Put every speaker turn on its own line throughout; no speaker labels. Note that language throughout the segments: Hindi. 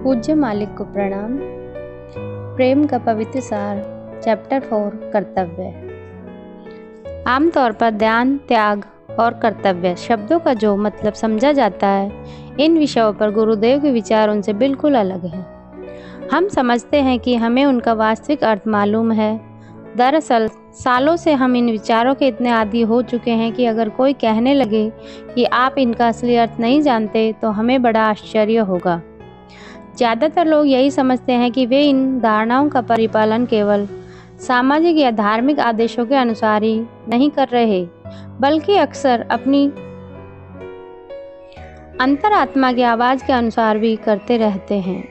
पूज्य मालिक को प्रणाम। प्रेम का पवित्र सार, चैप्टर 4, कर्तव्य। आमतौर पर ध्यान, त्याग और कर्तव्य शब्दों का जो मतलब समझा जाता है, इन विषयों पर गुरुदेव के विचार उनसे बिल्कुल अलग हैं। हम समझते हैं कि हमें उनका वास्तविक अर्थ मालूम है। दरअसल सालों से हम इन विचारों के इतने आदी हो चुके हैं कि अगर कोई कहने लगे कि आप इनका असली अर्थ नहीं जानते तो हमें बड़ा आश्चर्य होगा। ज़्यादातर लोग यही समझते हैं कि वे इन धारणाओं का परिपालन केवल सामाजिक या धार्मिक आदेशों के अनुसार ही नहीं कर रहे, बल्कि अक्सर अपनी अंतरात्मा की आवाज़ के अनुसार भी करते रहते हैं।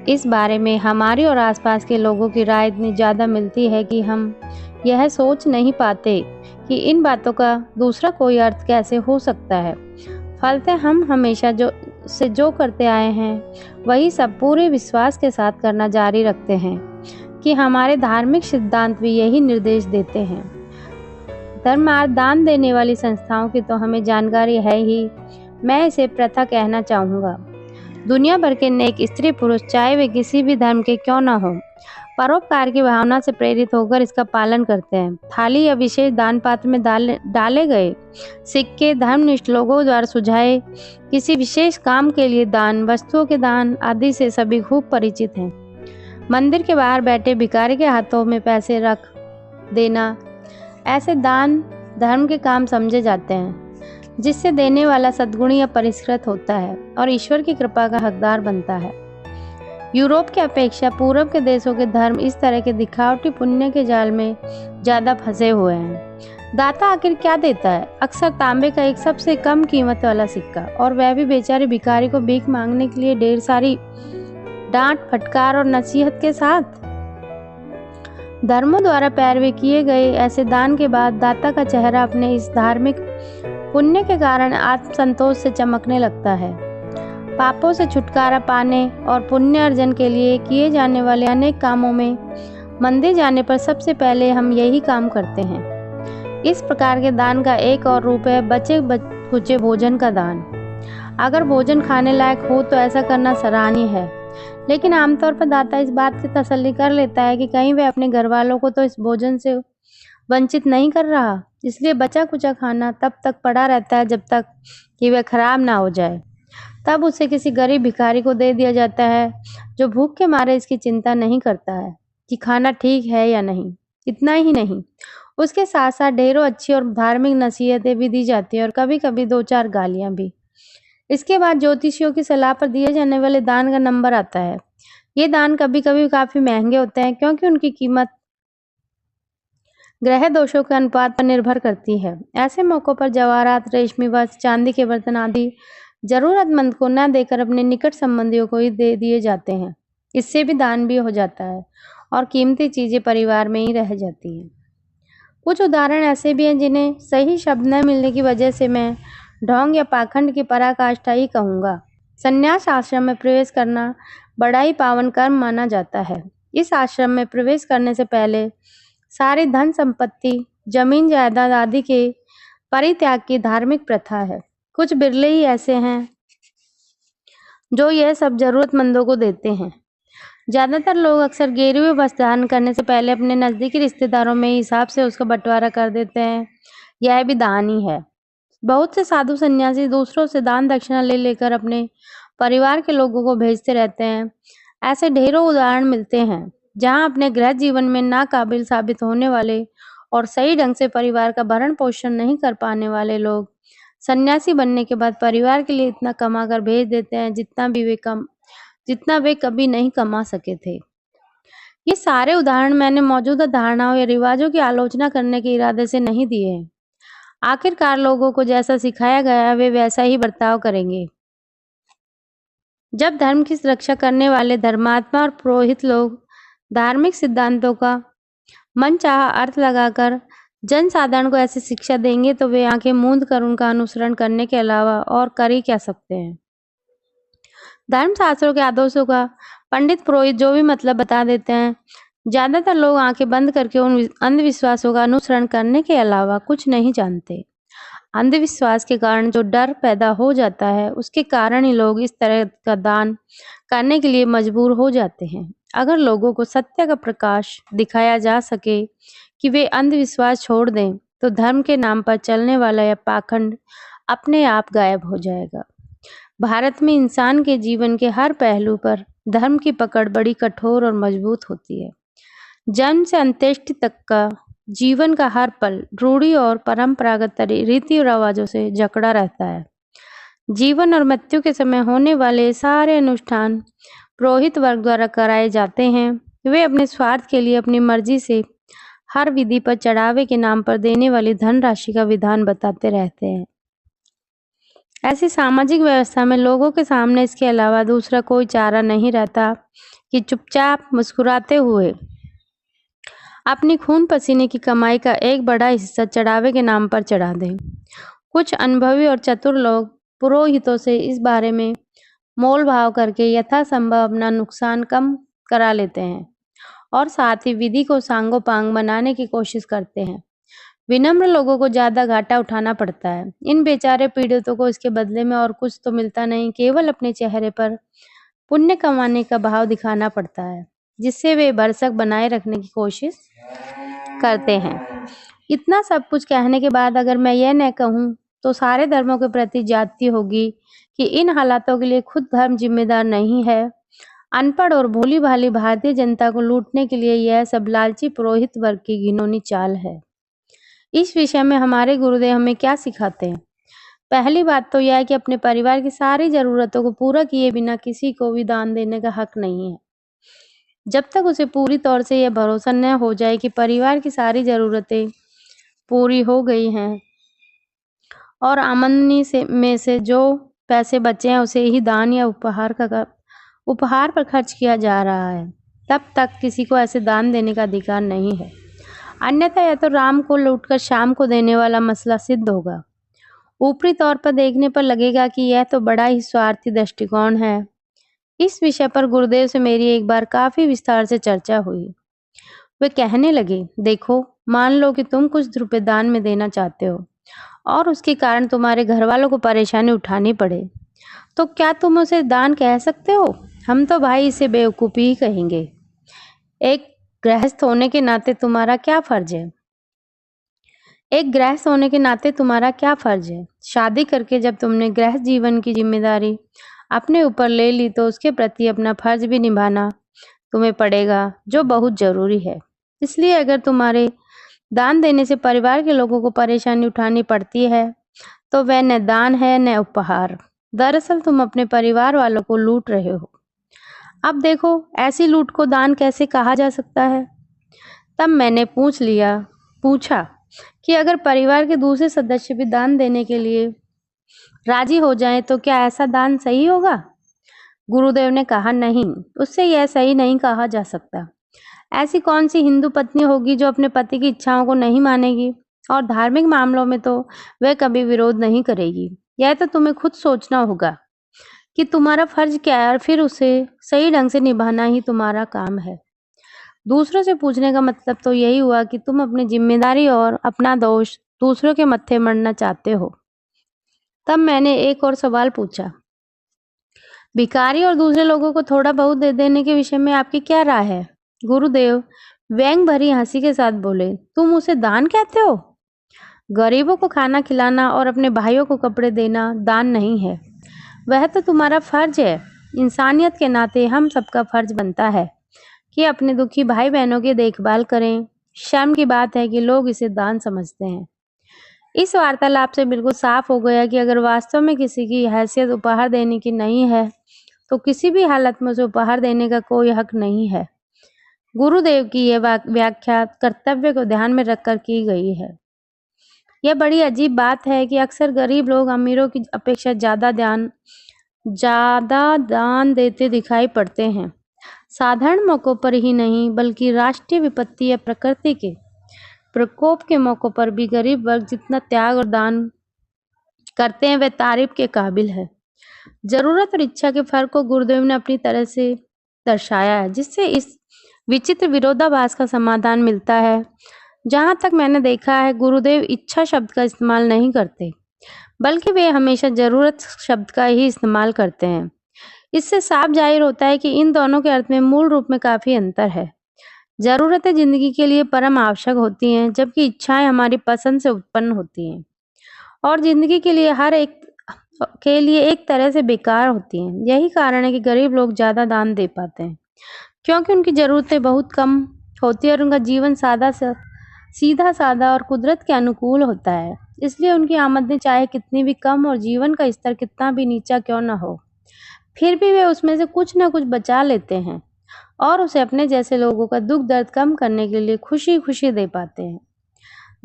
इस बारे में हमारी और आसपास के लोगों की राय इतनी ज़्यादा मिलती है कि हम यह सोच नहीं पाते कि इन बातों का दूसरा कोई अर्थ कैसे हो सकता है। फलतः हम हमेशा जो करते आए हैं वही सब पूरे विश्वास के साथ करना जारी रखते हैं कि हमारे धार्मिक सिद्धांत भी यही निर्देश देते हैं। धर्मार्थ दान देने वाली संस्थाओं की तो हमें जानकारी है ही, मैं इसे प्रथा कहना चाहूँगा। दुनिया भर के नेक स्त्री पुरुष, चाहे वे किसी भी धर्म के क्यों न हो, परोपकार की भावना से प्रेरित होकर इसका पालन करते हैं। थाली या विशेष दान पात्र में डाले गए सिक्के, धर्मनिष्ठ लोगों द्वारा सुझाए किसी विशेष काम के लिए दान, वस्तुओं के दान आदि से सभी खूब परिचित हैं। मंदिर के बाहर बैठे भिखारी के हाथों में पैसे रख देना, ऐसे दान धर्म के काम समझे जाते हैं, जिससे देने वाला सद्गुणी या परिष्कृत होता है और ईश्वर की कृपा का हकदार बनता है। यूरोप की अपेक्षा पूर्व के देशों के धर्म इस तरह के दिखावटी पुण्य के जाल में ज़्यादा फंसे हुए हैं। दाता आखिर क्या देता है? अक्सर तांबे का एक सबसे कम कीमत वाला सिक्का, और वह भी बेचारे भिखारी को भीख मांगने के लिए ढेर सारी डांट, फटकार और नसीहत के साथ। धर्मों द्वारा पैरवी किए गए ऐसे दान के बाद दाता का चेहरा अपने इस धार्मिक पुण्य के कारण आत्मसंतोष से चमकने लगता है। पापों से छुटकारा पाने और पुण्य अर्जन के लिए किए जाने वाले अनेक कामों में मंदिर जाने पर सबसे पहले हम यही काम करते हैं। इस प्रकार के दान का एक और रूप है बचे खुचे भोजन का दान। अगर भोजन खाने लायक हो तो ऐसा करना सराहनीय है, लेकिन आमतौर पर दाता इस बात की तसल्ली कर लेता है कि कहीं वह अपने घर वालों को तो इस भोजन से वंचित नहीं कर रहा, इसलिए बचा कुचा खाना तब तक पड़ा रहता है जब तक कि वह खराब ना हो जाए। तब उसे किसी गरीब भिखारी को दे दिया जाता है, जो भूख के मारे इसकी चिंता नहीं करता है कि खाना ठीक है या नहीं। इतना ही नहीं, उसके साथ साथ ढेरों अच्छी और धार्मिक नसीहतें भी दी जाती हैं और कभी कभी 2-4 गालियां भी। इसके बाद ज्योतिषियों की सलाह पर दिए जाने वाले दान का नंबर आता है। ये दान कभी कभी काफी महंगे होते हैं, क्योंकि उनकी कीमत ग्रह दोषों के अनुपात पर निर्भर करती है। ऐसे मौकों पर जवाहरात, रेशमी वस्त्र, चांदी के बर्तन आदि जरूरतमंद को न देकर अपने निकट संबंधियों को ही दे दिए जाते हैं। इससे भी दान भी हो जाता है और कीमती चीजें परिवार में ही रह जाती हैं। कुछ उदाहरण ऐसे भी हैं जिन्हें सही शब्द न मिलने की वजह से मैं ढोंग या पाखंड की पराकाष्ठा ही कहूँगा। संन्यास आश्रम में प्रवेश करना बड़ा ही पावन कर्म माना जाता है। इस आश्रम में प्रवेश करने से पहले सारी धन संपत्ति, जमीन जायदाद आदि के परित्याग की धार्मिक प्रथा है। कुछ बिरले ही ऐसे हैं जो यह सब जरूरतमंदों को देते हैं। ज्यादातर लोग अक्सर गेरुए वस्त्र दान करने से पहले अपने नजदीकी रिश्तेदारों में हिसाब से उसका बंटवारा कर देते हैं। यह भी दान ही है। बहुत से साधु सन्यासी दूसरों से दान दक्षिणा ले लेकर अपने परिवार के लोगों को भेजते रहते हैं। ऐसे ढेरों उदाहरण मिलते हैं जहां अपने गृह जीवन में नाकाबिल साबित होने वाले और सही ढंग से परिवार का भरण पोषण नहीं कर पाने वाले लोग सन्यासी बनने के बाद परिवार के लिए इतना कमा कर भेज देते हैं जितना वे कभी नहीं कमा सके थे। ये सारे उदाहरण मैंने मौजूदा धारणाओं या रिवाजों की आलोचना करने के इरादे से नहीं दिए हैं। आखिरकार लोगों को जैसा सिखाया गया है वे वैसा ही बर्ताव करेंगे। जब धर्म की रक्षा करने वाले धर्मात्मा और पुरोहित लोग धार्मिक सिद्धांतों का मनचाहा अर्थ लगाकर जन साधारण को ऐसी शिक्षा देंगे तो वे आंखें मूंद कर उनका अनुसरण करने के अलावा और कर ही क्या सकते हैं। धर्मशास्त्रों के आदर्शों का पंडित पुरोहित जो भी मतलब बता देते हैं, ज्यादातर लोग आंखें बंद करके उन अंधविश्वासों का अनुसरण करने के अलावा कुछ नहीं जानते। अंधविश्वास के कारण जो डर पैदा हो जाता है, उसके कारण ही लोग इस तरह का दान करने के लिए मजबूर हो जाते हैं। अगर लोगों को सत्य का प्रकाश दिखाया जा सके कि वे अंधविश्वास छोड़ दें, तो धर्म के नाम पर चलने वाला यह पाखंड अपने आप गायब हो जाएगा। भारत में इंसान के जीवन के हर पहलू पर धर्म की पकड़ बड़ी कठोर और मजबूत होती है। जन्म से अंत्येष्टि तक का जीवन का हर पल रूढ़ी और परंपरागत रीति रिवाजों से जकड़ा रहता है। जीवन और मृत्यु के समय होने वाले सारे अनुष्ठान पुरोहित वर्ग द्वारा कराए जाते हैं। वे अपने स्वार्थ के लिए अपनी मर्जी से हर विधि पर चढ़ावे के नाम पर देने वाली धनराशि का विधान बताते रहते हैं। ऐसी सामाजिक व्यवस्था में लोगों के सामने इसके अलावा दूसरा कोई चारा नहीं रहता कि चुपचाप मुस्कुराते हुए अपनी खून पसीने की कमाई का एक बड़ा हिस्सा चढ़ावे के नाम पर चढ़ा दें। कुछ अनुभवी और चतुर लोग पुरोहितों से इस बारे में मोल भाव करके यथासंभव अपना नुकसान कम करा लेते हैं और साथ ही विधि को सांगोपांग बनाने की कोशिश करते हैं। विनम्र लोगों को ज्यादा घाटा उठाना पड़ता है। इन बेचारे पीड़ितों को इसके बदले में और कुछ तो मिलता नहीं, केवल अपने चेहरे पर पुण्य कमाने का भाव दिखाना पड़ता है, जिससे वे भरसक बनाए रखने की कोशिश करते हैं। इतना सब कुछ कहने के बाद अगर मैं यह न कहूँ तो सारे धर्मों के प्रति ज्यादती होगी कि इन हालातों के लिए खुद धर्म जिम्मेदार नहीं है। अनपढ़ और भोली भाली भारतीय जनता को लूटने के लिए यह सब लालची पुरोहित वर्ग की घिनौनी चाल है। इस विषय में हमारे गुरुदेव हमें क्या सिखाते हैं? पहली बात तो यह है कि अपने परिवार की सारी जरूरतों को पूरा किए बिना किसी को भी दान देने का हक नहीं है, जब तक उसे पूरी तौर से यह भरोसा न हो जाए कि परिवार की सारी जरूरतें पूरी हो गई हैं और आमदनी में से जो पैसे बचे हैं उसे ही दान या उपहार पर खर्च किया जा रहा है, तब तक किसी को ऐसे दान देने का अधिकार नहीं है। अन्यथा यह तो राम को लूटकर शाम को देने वाला मसला सिद्ध होगा। ऊपरी तौर पर देखने पर लगेगा कि यह तो बड़ा ही स्वार्थी दृष्टिकोण है। इस विषय पर गुरुदेव से मेरी एक बार काफी विस्तार से चर्चा हुई। वे कहने लगे, देखो, मान लो कि तुम कुछ रुपए दान में देना चाहते हो और उसके कारण तुम्हारे घर वालों को परेशानी उठानी पड़े, तो क्या तुम उसे दान कह सकते हो? हम तो भाई इसे बेवकूफ़ी ही कहेंगे। एक गृहस्थ होने के नाते तुम्हारा क्या फर्ज है? शादी करके जब तुमने गृहस्थ जीवन की जिम्मेदारी अपने ऊपर ले ली तो उसके प्रति अपना फर्ज भी निभाना तुम्हें पड़ेगा, जो बहुत जरूरी है। इसलिए अगर तुम्हारे दान देने से परिवार के लोगों को परेशानी उठानी पड़ती है तो वह न दान है न उपहार। दरअसल तुम अपने परिवार वालों को लूट रहे हो। अब देखो, ऐसी लूट को दान कैसे कहा जा सकता है? तब मैंने पूछा कि अगर परिवार के दूसरे सदस्य भी दान देने के लिए राजी हो जाएं तो क्या ऐसा दान सही होगा? गुरुदेव ने कहा, नहीं, उससे यह सही नहीं कहा जा सकता। ऐसी कौन सी हिंदू पत्नी होगी जो अपने पति की इच्छाओं को नहीं मानेगी, और धार्मिक मामलों में तो वह कभी विरोध नहीं करेगी। यह तो तुम्हें खुद सोचना होगा कि तुम्हारा फर्ज क्या है और फिर उसे सही ढंग से निभाना ही तुम्हारा काम है। दूसरों से पूछने का मतलब तो यही हुआ कि तुम अपनी जिम्मेदारी और अपना दोष दूसरों के मत्थे मढ़ना चाहते हो। तब मैंने एक और सवाल पूछा, भिखारी और दूसरे लोगों को थोड़ा बहुत दे देने के विषय में आपकी क्या राय है? गुरुदेव व्यंग भरी हंसी के साथ बोले, तुम उसे दान कहते हो? गरीबों को खाना खिलाना और अपने भाइयों को कपड़े देना दान नहीं है, वह तो तुम्हारा फर्ज है। इंसानियत के नाते हम सबका फर्ज बनता है कि अपने दुखी भाई बहनों की देखभाल करें। शर्म की बात है कि लोग इसे दान समझते हैं। इस वार्तालाप से बिल्कुल साफ हो गया कि अगर वास्तव में किसी की हैसियत उपहार देने की नहीं है तो किसी भी हालत में उसे उपहार देने का कोई हक नहीं है। गुरुदेव की यह व्याख्या कर्तव्य को ध्यान में रखकर की गई है। यह बड़ी अजीब बात है कि अक्सर गरीब लोग अमीरों की अपेक्षा ज्यादा दान देते दिखाई पड़ते हैं। साधारण मौकों पर ही नहीं बल्कि राष्ट्रीय विपत्ति या प्रकृति के प्रकोप के मौकों पर भी गरीब वर्ग जितना त्याग और दान करते हैं वह तारीफ के काबिल है। जरूरत और इच्छा के फर्क को गुरुदेव ने अपनी तरह से दर्शाया है, जिससे इस विचित्र विरोधाभास का समाधान मिलता है। जहाँ तक मैंने देखा है, गुरुदेव इच्छा शब्द का इस्तेमाल नहीं करते, बल्कि वे हमेशा ज़रूरत शब्द का ही इस्तेमाल करते हैं। इससे साफ ज़ाहिर होता है कि इन दोनों के अर्थ में मूल रूप में काफ़ी अंतर है। ज़रूरतें ज़िंदगी के लिए परम आवश्यक होती हैं, जबकि इच्छाएँ हमारी पसंद से उत्पन्न होती हैं और ज़िंदगी के लिए हर एक के लिए एक तरह से बेकार होती हैं। यही कारण है कि गरीब लोग ज़्यादा दान दे पाते हैं, क्योंकि उनकी ज़रूरतें बहुत कम होती हैं और उनका जीवन सीधा-सादा और कुदरत के अनुकूल होता है। इसलिए उनकी आमदनी चाहे कितनी भी कम और जीवन का स्तर कितना भी नीचा क्यों न हो, फिर भी वे उसमें से कुछ न कुछ बचा लेते हैं और उसे अपने जैसे लोगों का दुख दर्द कम करने के लिए खुशी-खुशी दे पाते हैं।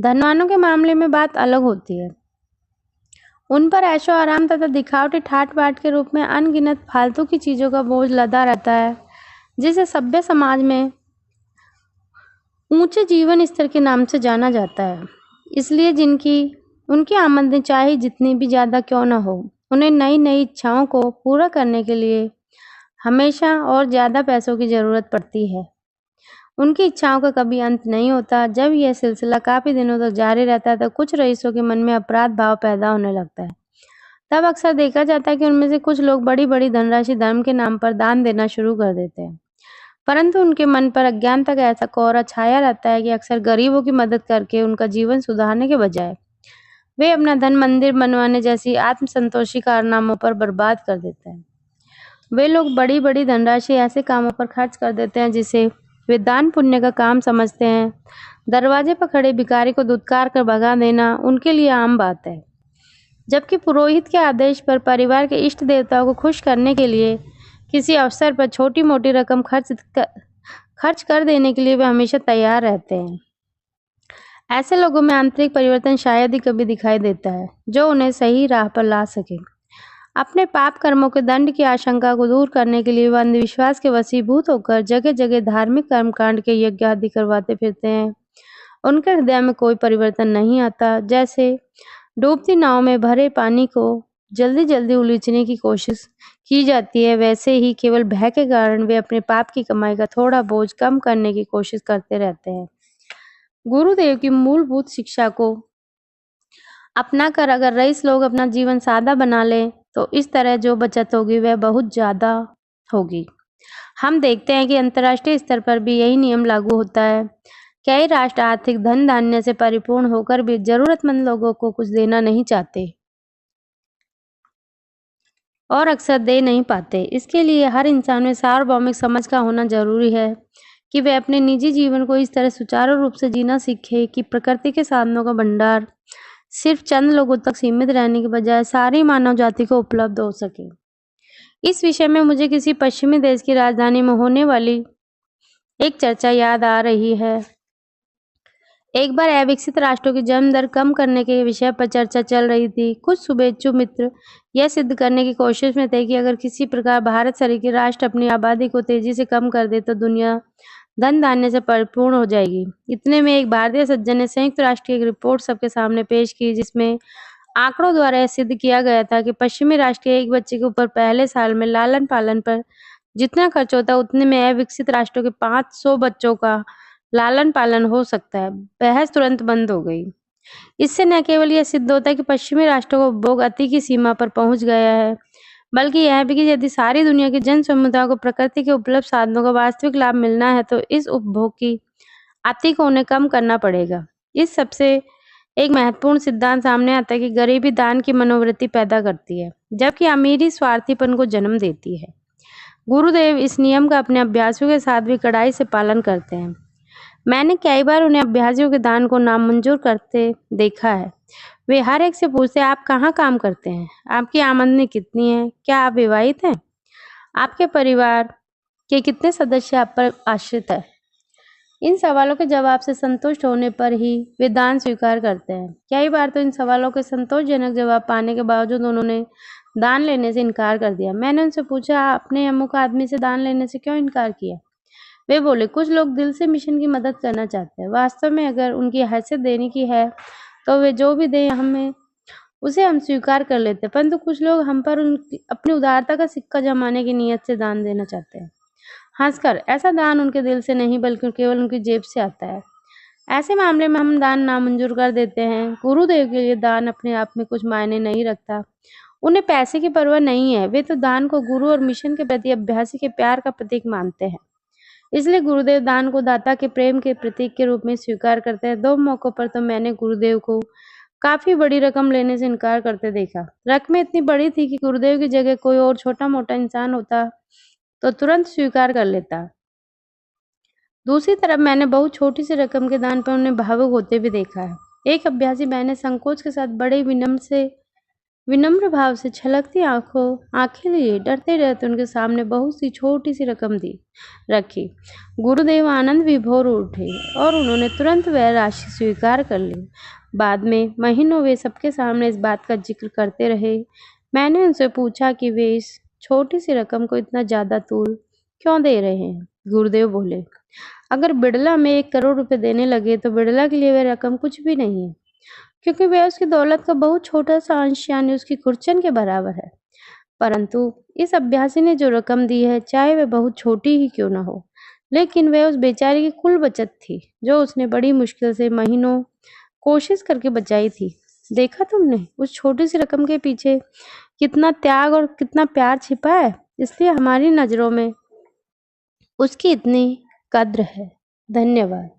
धनवानों के मामले में बात अलग होती है। उन पर ऐशो-आराम तथा दिखावटी ठाट-बाट के रूप में अनगिनत फालतू की चीज़ों का बोझ लदा रहता है, जिसे सभ्य समाज में ऊंचे जीवन स्तर के नाम से जाना जाता है। इसलिए उनकी आमदनी चाहे जितनी भी ज़्यादा क्यों न हो, उन्हें नई-नई इच्छाओं को पूरा करने के लिए हमेशा और ज़्यादा पैसों की ज़रूरत पड़ती है। उनकी इच्छाओं का कभी अंत नहीं होता। जब यह सिलसिला काफ़ी दिनों तक जारी रहता है, तो कुछ रईसों के मन में अपराध भाव पैदा होने लगता है। तब अक्सर देखा जाता है कि उनमें से कुछ लोग बड़ी-बड़ी धनराशि धर्म के नाम पर दान देना शुरू कर देते हैं। परंतु उनके मन पर अज्ञानता का ऐसा कोहरा छाया रहता है कि अक्सर गरीबों की मदद करके उनका जीवन सुधारने के बजाय वे अपना धन मंदिर बनवाने जैसी आत्मसंतोषी कारनामों पर बर्बाद कर देते हैं। वे लोग बड़ी-बड़ी धनराशि ऐसे कामों पर खर्च कर देते हैं जिसे वे दान पुण्य का काम समझते हैं। दरवाजे पर खड़े भिखारी को धुतकार कर भगा देना उनके लिए आम बात है, जबकि पुरोहित के आदेश पर परिवार के इष्ट देवताओं को खुश करने के लिए किसी अवसर पर छोटी-मोटी रकम खर्च कर देने के लिए वे हमेशा तैयार रहते हैं। ऐसे लोगों में आंतरिक परिवर्तन शायद ही कभी दिखाई देता है, जो उन्हें सही राह पर ला सके। अपने पाप कर्मों के दंड की आशंका को दूर करने के लिए वे अंधविश्वास के वशीभूत होकर जगह-जगह धार्मिक कर्मकांड के यज्ञ आदि करवाते फिरते हैं। उनके हृदय में कोई परिवर्तन नहीं आता। जैसे डूबती नाव में भरे पानी को जल्दी-जल्दी उलीचने की कोशिश की जाती है, वैसे ही केवल भय के कारण वे अपने पाप की कमाई का थोड़ा बोझ कम करने की कोशिश करते रहते हैं। गुरुदेव की मूलभूत शिक्षा को अपनाकर अगर रईस लोग अपना जीवन सादा बना लें, तो इस तरह जो बचत होगी वह बहुत ज़्यादा होगी। हम देखते हैं कि अंतर्राष्ट्रीय स्तर पर भी यही नियम लागू होता है। कई राष्ट्र आर्थिक धन धान्य से परिपूर्ण होकर भी जरूरतमंद लोगों को कुछ देना नहीं चाहते और अक्सर दे नहीं पाते। इसके लिए हर इंसान में सार्वभौमिक समझ का होना जरूरी है कि वह अपने निजी जीवन को इस तरह सुचारू रूप से जीना सीखे कि प्रकृति के साधनों का भंडार सिर्फ चंद लोगों तक सीमित रहने के बजाय सारी मानव जाति को उपलब्ध हो सके। इस विषय में मुझे किसी पश्चिमी देश की राजधानी में होने वाली एक चर्चा याद आ रही है। एक बार अविकसित राष्ट्रों की जन्म दर कम करने के विषय पर चर्चा चल रही थी। कुछ शुभेच्छु मित्र यह सिद्ध करने की कोशिश में थे कि अगर किसी प्रकार भारत सरीखे राष्ट्र अपनी आबादी को तेजी से कम कर दे तो दुनिया धन धान्य से परिपूर्ण हो जाएगी। इतने में एक भारतीय सज्जन ने संयुक्त राष्ट्र की एक रिपोर्ट सबके सामने पेश की, जिसमें आंकड़ों द्वारा यह सिद्ध किया गया था कि पश्चिमी राष्ट्र के एक बच्चे के ऊपर पहले साल में लालन पालन पर जितना खर्च होता है, उतने में अविकसित राष्ट्रों के 500 बच्चों का लालन पालन हो सकता है। बहस तुरंत बंद हो गई। इससे न केवल यह सिद्ध होता है कि पश्चिमी राष्ट्रों को उपभोग अति की सीमा पर पहुंच गया है, बल्कि यह भी कि यदि सारी दुनिया के जन समुदाय को प्रकृति के उपलब्ध साधनों का वास्तविक लाभ मिलना है, तो इस उपभोग की अति को उन्हें कम करना पड़ेगा। इस सबसे एक महत्वपूर्ण सिद्धांत सामने आता है कि गरीबी दान की मनोवृत्ति पैदा करती है, जबकि अमीरी स्वार्थीपन को जन्म देती है। गुरुदेव इस नियम का अपने अभ्यासियों के साथ भी कड़ाई से पालन करते हैं। मैंने कई बार उन्हें अभ्यासियों के दान को नामंजूर करते देखा है। वे हर एक से पूछते हैं, आप कहाँ काम करते हैं? आपकी आमदनी कितनी है? क्या आप विवाहित हैं? आपके परिवार के कितने सदस्य आप पर आश्रित है? इन सवालों के जवाब से संतुष्ट होने पर ही वे दान स्वीकार करते हैं। कई बार तो इन सवालों के संतोषजनक जवाब पाने के बावजूद उन्होंने दान लेने से इनकार कर दिया। मैंने उनसे पूछा, आपने अमुक आदमी से दान लेने से क्यों इनकार किया? वे बोले, कुछ लोग दिल से मिशन की मदद करना चाहते हैं। वास्तव में अगर उनकी हैसियत देने की है तो वे जो भी दें उसे हम स्वीकार कर लेते हैं, परंतु कुछ लोग हम पर अपनी उदारता का सिक्का जमाने की नीयत से दान देना चाहते हैं। हंसकर, ऐसा दान उनके दिल से नहीं बल्कि केवल उनकी जेब से आता है। ऐसे मामले में हम दान नामंजूर कर देते हैं। गुरुदेव के लिए दान अपने आप में कुछ मायने नहीं रखता। उन्हें पैसे की परवाह नहीं है। वे तो दान को गुरु और मिशन के प्रति अभ्यासी के प्यार का प्रतीक मानते हैं। इसलिए गुरुदेव दान को दाता के प्रेम के प्रतीक के रूप में स्वीकार करते हैं। 2 मौकों पर तो मैंने गुरुदेव को काफी बड़ी रकम लेने से इनकार करते देखा। रकमें इतनी बड़ी थी कि गुरुदेव की जगह कोई और छोटा-मोटा इंसान होता तो तुरंत स्वीकार कर लेता। दूसरी तरफ मैंने बहुत छोटी सी रकम के दान पर उन्हें भावुक होते भी देखा है। एक अभ्यासी मैंने संकोच के साथ बड़े विनम्र भाव से छलकती आंखें लिए डरते डरते उनके सामने बहुत सी छोटी सी रकम दी रखी। गुरुदेव आनंद विभोर उठे और उन्होंने तुरंत वह राशि स्वीकार कर ली। बाद में महीनों वे सबके सामने इस बात का जिक्र करते रहे। मैंने उनसे पूछा कि वे इस छोटी सी रकम को इतना ज्यादा तूल क्यों दे रहे हैं। गुरुदेव बोले, अगर बिड़ला में 1 करोड़ रुपए देने लगे तो बिड़ला के लिए वह रकम कुछ भी नहीं है, क्योंकि वह उसकी दौलत का बहुत छोटा सा अंश यानी उसकी खुरचन के बराबर है। परंतु इस अभ्यासी ने जो रकम दी है, चाहे वह बहुत छोटी ही क्यों न हो, लेकिन वह उस बेचारे की कुल बचत थी, जो उसने बड़ी मुश्किल से महीनों कोशिश करके बचाई थी। देखा तुमने उस छोटी सी रकम के पीछे कितना त्याग और कितना प्यार छिपा है। इसलिए हमारी नजरों में उसकी इतनी कद्र है। धन्यवाद।